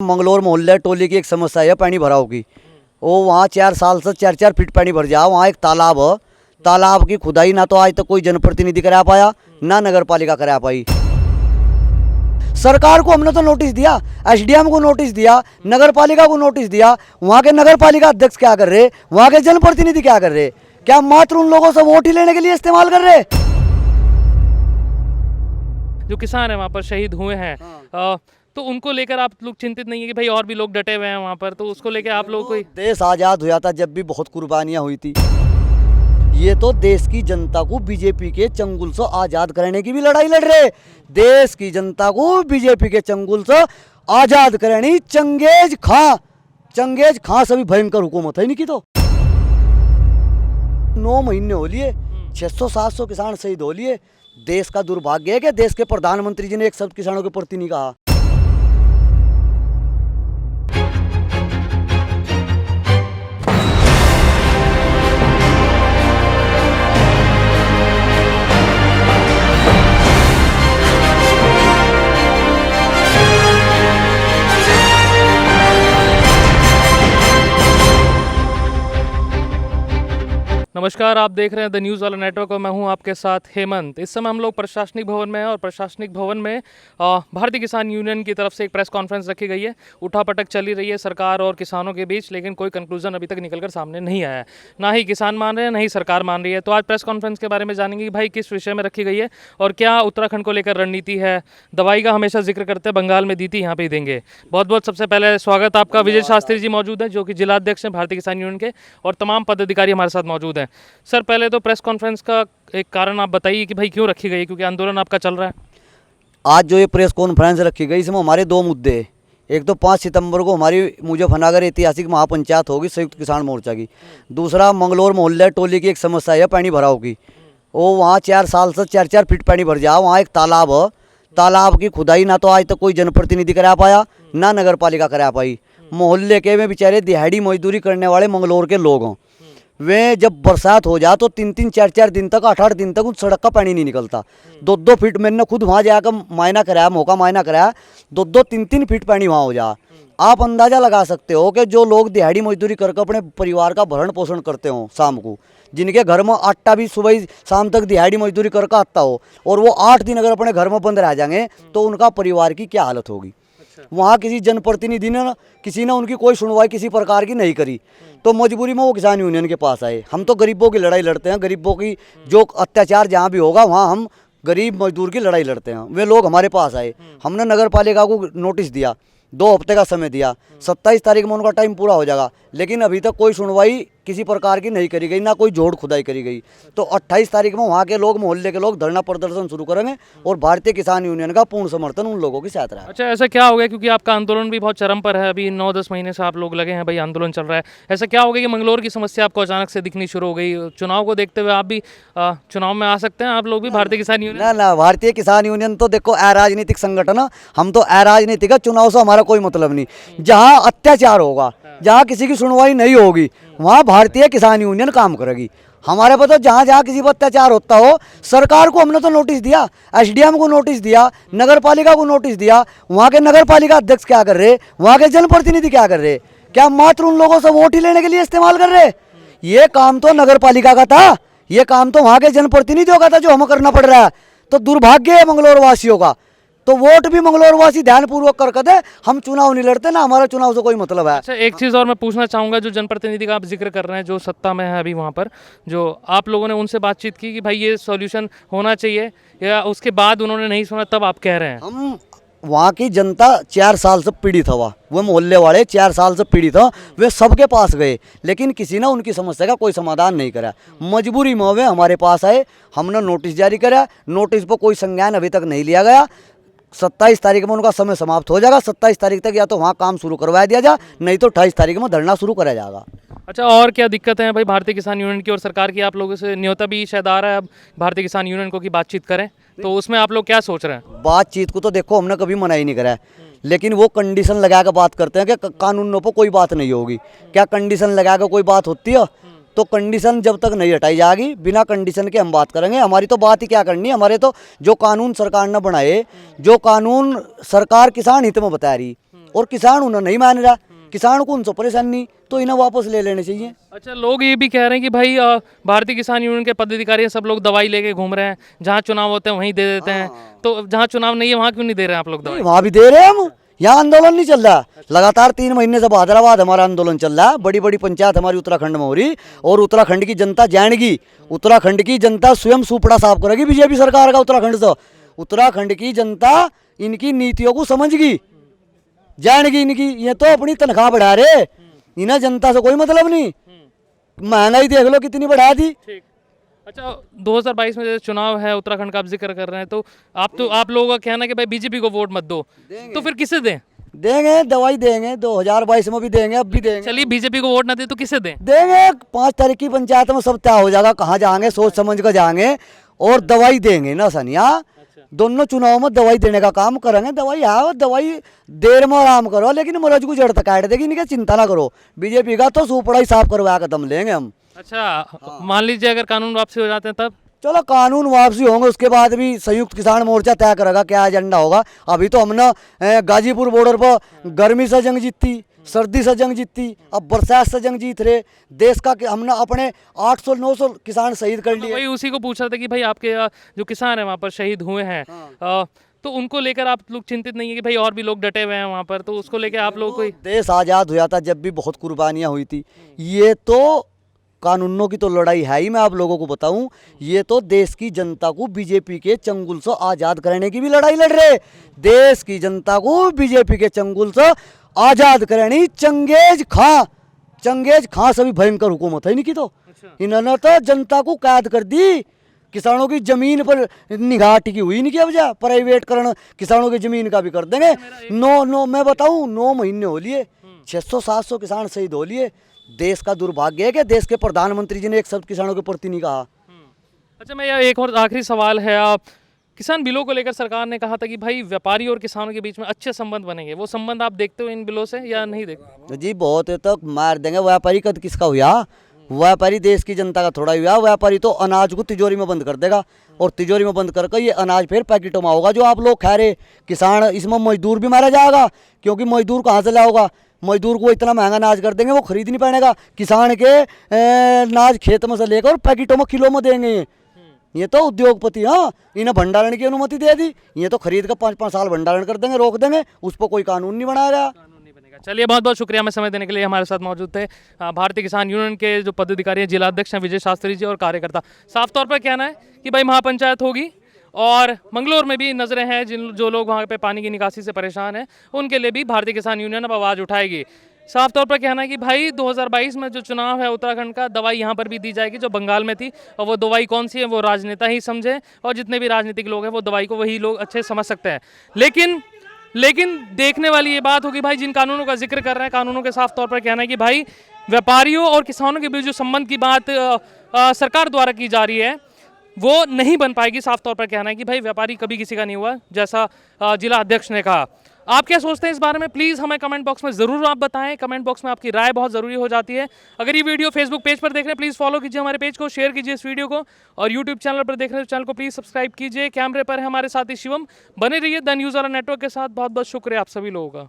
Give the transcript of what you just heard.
मंगलोर मोहल्ले टोली की एक समस्या है पानी भराव की। वो वहाँ 4 साल से 4-4 फीट पानी भर जाओ। वहाँ एक तालाब है, तालाब की खुदाई ना तो आज तक कोई जनप्रतिनिधि करा पाया, ना नगर पालिका करा पाई। सरकार को हमने तो नोटिस दिया, एसडीएम को नोटिस दिया, नगर पालिका को नोटिस दिया। वहाँ के नगर पालिका अध्यक्ष क्या कर रहे, वहाँ के जनप्रतिनिधि क्या कर रहे? क्या मात्र उन लोगों से वोट ही लेने के लिए इस्तेमाल कर रहे? जो किसान है वहाँ पर शहीद हुए हैं, तो उनको लेकर आप लोग चिंतित नहीं है कि भाई और भी लोग डटे हुए हैं वहाँ पर, तो उसको लेकर आप लोग कोई? देश आजाद हुआ था जब भी बहुत कुर्बानियां हुई थी। ये तो देश की जनता को बीजेपी के चंगुल से आजाद कराने की भी लड़ाई लड़ रहे। देश की जनता को बीजेपी के चंगुल से आजाद करानी। चंगेज खां से भी भयंकर हुकूमत है इनकी। तो 9 महीने हो लिए, 600-700 किसान शहीद हो लिए। देश का दुर्भाग्य है कि देश के प्रधानमंत्री जी ने एक शब्द किसानों के प्रति नहीं कहा। नमस्कार, आप देख रहे हैं द न्यूज़ वाला नेटवर्क और मैं हूं आपके साथ हेमंत। इस समय हम लोग प्रशासनिक भवन में हैं और प्रशासनिक भवन में भारतीय किसान यूनियन की तरफ से एक प्रेस कॉन्फ्रेंस रखी गई है। उठापटक चली रही है सरकार और किसानों के बीच, लेकिन कोई कंक्लूजन अभी तक निकलकर सामने नहीं आया है। ना ही किसान मान रहे हैं, ना ही सरकार मान रही है। तो आज प्रेस कॉन्फ्रेंस के बारे में जानेंगे कि भाई किस विषय में रखी गई है और क्या उत्तराखंड को लेकर रणनीति है। दवाई का हमेशा जिक्र करते हैं, बंगाल में दी थी, यहाँ पर ही देंगे। बहुत बहुत सबसे पहले स्वागत आपका। विजय शास्त्री जी मौजूद हैं जो कि जिलाध्यक्ष हैं भारतीय किसान यूनियन के, और तमाम पदाधिकारी हमारे साथ मौजूद हैं। सर, पहले तो प्रेस कॉन्फ्रेंस का एक कारण आप बताइए कि भाई क्यों रखी गई, क्योंकि आंदोलन आपका चल रहा है। आज जो ये प्रेस कॉन्फ्रेंस रखी गई, इसमें हमारे 2 मुद्दे हैं। एक तो 5 सितंबर को हमारी मुजफ्फरनगर ऐतिहासिक महापंचायत होगी संयुक्त किसान मोर्चा की। दूसरा, मंगलोर मोहल्ले टोली की एक समस्या है पानी भराव की। वो वहाँ 4 साल से 4-4 फीट पानी भर जाओ। वहाँ एक तालाब है, तालाब की खुदाई ना तो आज तक कोई जनप्रतिनिधि करा पाया, ना नगर पालिका करा पाई। मोहल्ले के में बेचारे दिहाड़ी मजदूरी करने वाले मंगलोर के लोग हों, वे जब बरसात हो जाए तो 3-3 4-4 दिन तक, 8-8 दिन तक उस सड़क का पानी नहीं निकलता। 2-2 फीट मैंने खुद वहाँ जाकर मायना कराया, मौका मायना कराया। 2-2 3-3 फीट पानी वहाँ हो जा। आप अंदाज़ा लगा सकते हो कि जो लोग दिहाड़ी मजदूरी करके अपने परिवार का भरण पोषण करते हो, शाम को जिनके घर में आटा भी सुबह शाम तक दिहाड़ी मजदूरी करके आता हो, और वो 8 दिन अगर अपने घर में बंद रह जाएंगे तो उनका परिवार की क्या हालत होगी। वहाँ किसी जनप्रतिनिधि ने, किसी ने उनकी कोई सुनवाई किसी प्रकार की नहीं करी, तो मजबूरी में वो किसान यूनियन के पास आए। हम तो गरीबों की लड़ाई लड़ते हैं, गरीबों की जो अत्याचार जहाँ भी होगा वहाँ हम गरीब मजदूर की लड़ाई लड़ते हैं। वे लोग हमारे पास आए, हमने नगर पालिका को नोटिस दिया, 2 हफ्ते का समय दिया। 27 तारीख में उनका टाइम पूरा हो जाएगा, लेकिन अभी तक कोई सुनवाई किसी प्रकार की नहीं करी गई, ना कोई जोड़ खुदाई करी गई। तो 28 तारीख में वहाँ के लोग, मोहल्ले के लोग धरना प्रदर्शन शुरू करेंगे और भारतीय किसान यूनियन का पूर्ण समर्थन उन लोगों की साथ रहा। अच्छा, ऐसा क्या हो गया, क्योंकि आपका आंदोलन भी बहुत चरम पर है, अभी 9-10 महीने से आप लोग लगे हैं भाई, आंदोलन चल रहा है। ऐसा क्या हो गया कि मंगलोर की समस्या आपको अचानक से दिखनी शुरू हो गई? चुनाव को देखते हुए आप भी चुनाव में आ सकते हैं, आप लोग भी भारतीय किसान यूनियन? ना, भारतीय किसान यूनियन तो देखो अराजनीतिक संगठन है। हम तो अराजनीतिक है, चुनाव से हमारा कोई मतलब नहीं। जहाँ अत्याचार होगा, जहाँ किसी की सुनवाई नहीं होगी, वहाँ भारतीय किसान यूनियन काम करेगी। हमारे पास तो जहाँ जहाँ किसी पर अत्याचार होता हो, सरकार को हमने तो नोटिस दिया, एसडीएम को नोटिस दिया, नगर पालिका को नोटिस दिया। वहाँ के नगर पालिका अध्यक्ष क्या कर रहे, वहाँ के जनप्रतिनिधि क्या कर रहे? क्या मात्र उन लोगों से वोट ही लेने के लिए इस्तेमाल कर रहे? ये काम तो नगर पालिका का था, ये काम तो वहाँ के जनप्रतिनिधियों का था जो हमें करना पड़ रहा है। तो दुर्भाग्य है मंगलोर वासियों का। तो वोट भी मंगलोर वासी ध्यानपूर्वक करके दे। हम चुनाव नहीं लड़ते ना, हमारा चुनाव से कोई मतलब है। अच्छा, एक चीज़ और मैं पूछना चाहूँगा, जो जनप्रतिनिधि का आप जिक्र कर रहे हैं, जो सत्ता में है अभी वहाँ पर, जो आप लोगों ने उनसे बातचीत की कि भाई ये सॉल्यूशन होना चाहिए, या उसके बाद उन्होंने नहीं सुना तब आप कह रहे हैं? हम वहाँ की जनता 4 साल से पीड़ित हुआ, वो मोहल्ले वाले 4 साल से पीड़ित हो, वे सबके पास गए, लेकिन किसी ने उनकी समस्या का कोई समाधान नहीं करा। मजबूरी में वे हमारे पास आए, हमने नोटिस जारी करा, नोटिस पर कोई संज्ञान अभी तक नहीं लिया गया। 27 तारीख में उनका समय समाप्त हो जाएगा। 27 तारीख तक या तो वहाँ काम शुरू करवा दिया जाए, नहीं तो 28 तारीख में धरना शुरू करा जाएगा। अच्छा, और क्या दिक्कत है भाई भारतीय किसान यूनियन की और सरकार की? आप लोगों से न्योता भी शायद आ रहा है अब भारतीय किसान यूनियन को कि बातचीत करें, तो उसमें आप लोग क्या सोच रहे हैं? बातचीत को तो देखो हमने कभी मना ही नहीं करा है, लेकिन वो कंडीशन लगा कर बात करते हैं कि कानूनों पर कोई बात नहीं होगी। क्या कंडीशन लगा कर कोई बात होती है? तो कंडीशन जब तक नहीं हटाई जाएगी, बिना कंडीशन के हम बात करेंगे। हमारी तो बात ही क्या करनी है, हमारे तो जो कानून सरकार ने बनाए, जो कानून सरकार किसान हित में बता रही, और किसान उन्हें नहीं मान रहा, किसान को उनसे परेशानी, तो इन्हें वापस ले लेने चाहिए। अच्छा, लोग ये भी कह रहे हैं कि भाई भारतीय किसान यूनियन के पदाधिकारी सब लोग दवाई लेके घूम रहे हैं, जहाँ चुनाव होते हैं वहीं दे देते हैं, तो जहाँ चुनाव नहीं है वहाँ क्यों नहीं दे रहे हैं आप लोग दवाई? वहाँ भी दे रहे हैं हम, यहाँ आंदोलन नहीं चल रहा। लगातार 3 महीने से हैदराबाद हमारा आंदोलन चल रहा है। बड़ी बड़ी पंचायत हमारी उत्तराखंड में हो रही, और उत्तराखंड की जनता जानेगी, उत्तराखंड की जनता स्वयं सुपड़ा साफ करेगी बीजेपी सरकार का उत्तराखंड से। उत्तराखंड की जनता इनकी नीतियों को समझगी, जानेगी इनकी। ये तो अपनी तनख्वाह बढ़ा रहे, इन्हें जनता से कोई मतलब नहीं। महंगाई देख लो कितनी बढ़ा दी। ठीक। अच्छा, 2022 में जैसे चुनाव है उत्तराखंड का आप जिक्र कर रहे हैं, तो आप लोगों का कहना है कि भाई बीजेपी को वोट मत दो, तो फिर किसे दें? देंगे, दवाई देंगे, 2022 में भी देंगे, अब भी देंगे। चलिए, बीजेपी को वोट ना दे तो किसे दें? देंगे, 5 तारीख की पंचायत में सब तय हो जाएगा, कहाँ जाएंगे, सोच समझ कर जाएंगे, और दवाई देंगे ना सनिया। दोनों चुनाव में दवाई देने का काम करेंगे। दवाई है, दवाई देर में आराम करो, लेकिन मरज को जड़ तक काट देगी, इनकी चिंता ना करो। बीजेपी का तो सुपड़ा ही साफ करवा कर दम लेंगे हम। अच्छा, मान लीजिए अगर कानून वापसी हो जाते हैं तब? चलो, कानून वापसी होंगे, उसके बाद भी संयुक्त किसान मोर्चा तय करेगा क्या एजेंडा होगा। अभी तो हमने गाजीपुर बॉर्डर पर गर्मी से जंग जीती, सर्दी से जंग जीती, अब बरसात से जंग जीत रहे। देश का हमने अपने 800-900 किसान शहीद कर लिए। वही उसी को पूछ रहा था कि भाई आपके जो किसान हैं वहाँ पर शहीद हुए हैं, तो उनको लेकर आप लोग चिंतित नहीं है कि भाई और भी लोग डटे हुए हैं वहाँ पर, तो उसको लेकर आप लोग कोई? देश आज़ाद हुआ था जब भी बहुत कुर्बानियाँ हुई थी। ये तो कानूनों की तो लड़ाई है ही, मैं आप लोगों को बताऊं, ये तो देश की जनता को बीजेपी के चंगुल से आज़ाद कराने की भी लड़ाई लड़ रहे। देश की जनता को बीजेपी के चंगुल से आज़ाद करानी। चंगेज खां से भी भयंकर हुकूमत है इनकी तो। इन्होंने तो जनता को कैद कर दी, किसानों की जमीन पर निगाह टिकी हुई नहीं। अब जा प्राइवेटकरण किसानों की जमीन का भी कर देंगे। मैं बताऊं, 9 महीने हो लिए, 600-700 किसान शहीद हो लिए। देश का दुर्भाग्य है कि देश के प्रधानमंत्री जी ने एक शब्द किसानों के प्रति नहीं कहा। अच्छा, मैं एक और आखिरी सवाल है, किसान बिलों को लेकर सरकार ने कहा था कि भाई व्यापारी और किसानों के बीच में अच्छे संबंध बनेंगे, वो संबंध आप देखते हो इन बिलों से या नहीं देखते? जी बहुत है, तो मार देंगे। व्यापारी कद किसका हुआ? व्यापारी देश की जनता का थोड़ा हुआ। व्यापारी तो अनाज को तिजोरी में बंद कर देगा, और तिजोरी में बंद करके ये अनाज फिर पैकेटों में होगा जो आप लोग खा रहे। किसान, इसमें मजदूर भी मारा जाएगा, क्योंकि मजदूर कहाँ से लाओगा? मजदूर को इतना महंगा अनाज कर देंगे वो खरीद नहीं पाएगा। किसान के अनाज खेत में से लेकर पैकेटों में किलो में देंगे। ये तो उद्योगपति, हाँ, इन्हें भंडारण की अनुमति दे दी, ये तो खरीद कर 5-5 साल भंडारण कर देंगे, रोक देंगे, उस पर कोई कानून नहीं बनाया। चलिए, बहुत बहुत शुक्रिया हमें समय देने के लिए। हमारे साथ मौजूद थे भारतीय किसान यूनियन के जो पदाधिकारी हैं, जिला अध्यक्ष हैं विजय शास्त्री जी, और कार्यकर्ता। साफ तौर पर कहना है कि भाई महापंचायत होगी, और मंगलौर में भी नजरें हैं, जो लोग वहाँ पे पानी की निकासी से परेशान हैं, उनके लिए भी भारतीय किसान यूनियन अब आवाज़ उठाएगी। साफ तौर पर कहना है कि भाई 2022 में जो चुनाव है उत्तराखंड का, दवाई यहाँ पर भी दी जाएगी जो बंगाल में थी, और वो दवाई कौन सी है वो राजनेता ही समझे, और जितने भी राजनीतिक लोग हैं वो दवाई को वही लोग अच्छे समझ सकते हैं। लेकिन देखने वाली ये बात होगी भाई, जिन कानूनों का जिक्र कर रहे हैं, कानूनों के साफ तौर पर कहना है कि भाई व्यापारियों और किसानों के बीच जो संबंध की बात सरकार द्वारा की जा रही है वो नहीं बन पाएगी। साफ तौर पर कहना है कि भाई व्यापारी कभी किसी का नहीं हुआ, जैसा जिला अध्यक्ष ने कहा। आप क्या सोचते हैं इस बारे में? प्लीज़ हमें कमेंट बॉक्स में ज़रूर आप बताएं। कमेंट बॉक्स में आपकी राय बहुत ज़रूरी हो जाती है। अगर ये वीडियो फेसबुक पेज पर देख रहे हैं, प्लीज़ फॉलो कीजिए हमारे पेज को, शेयर कीजिए इस वीडियो को, और यूट्यूब चैनल पर देख रहे हैं तो चैनल को प्लीज़ सब्सक्राइब कीजिए। कैमरे पर है हमारे साथ ही शिवम। बने रहिए द न्यूज़ वाला नेटवर्क के साथ। बहुत बहुत शुक्रिया आप सभी लोगों का।